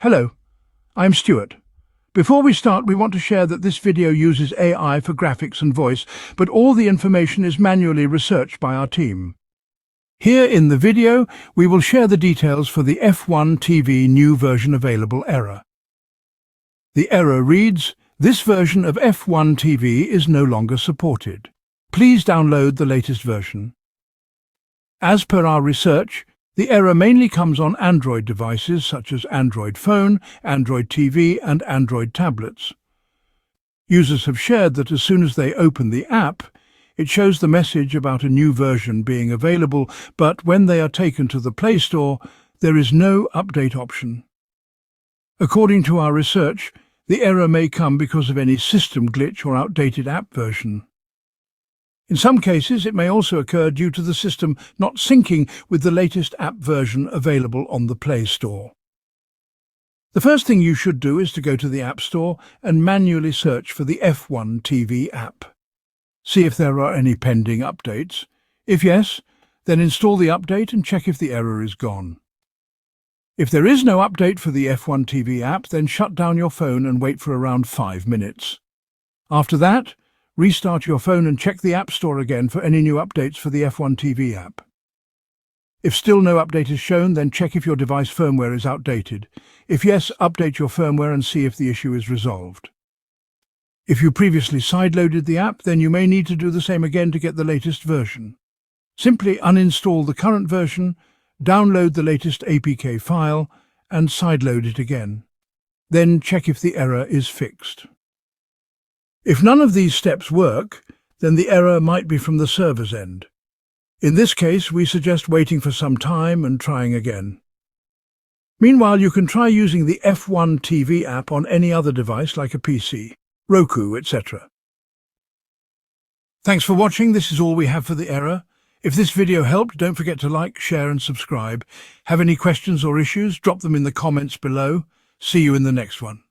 Hello, I'm Stuart. Before we start, we want to share that this video uses AI for graphics and voice, but all the information is manually researched by our team. Here in the video, we will share the details for the F1TV New Version Available error. The error reads, "This version of F1TV is no longer supported. Please download the latest version." As per our research, the error mainly comes on Android devices such as Android phone, Android TV and Android tablets. Users have shared that as soon as they open the app, it shows the message about a new version being available, but when they are taken to the Play Store, there is no update option. According to our research, the error may come because of any system glitch or outdated app version. In some cases, it may also occur due to the system not syncing with the latest app version available on the Play Store. The first thing you should do is to go to the App Store and manually search for the F1TV app. See if there are any pending updates. If yes, then install the update and check if the error is gone. If there is no update for the F1TV app, then shut down your phone and wait for around 5 minutes. After that, restart your phone and check the App Store again for any new updates for the F1TV app. If still no update is shown, then check if your device firmware is outdated. If yes, update your firmware and see if the issue is resolved. If you previously sideloaded the app, then you may need to do the same again to get the latest version. Simply uninstall the current version, download the latest APK file, and sideload it again. Then check if the error is fixed. If none of these steps work, then the error might be from the server's end. In this case, we suggest waiting for some time and trying again. Meanwhile, you can try using the F1TV app on any other device like a PC, Roku, etc. Thanks for watching. This is all we have for the error. If this video helped, don't forget to like, share and subscribe. Have any questions or issues? Drop them in the comments below. See you in the next one.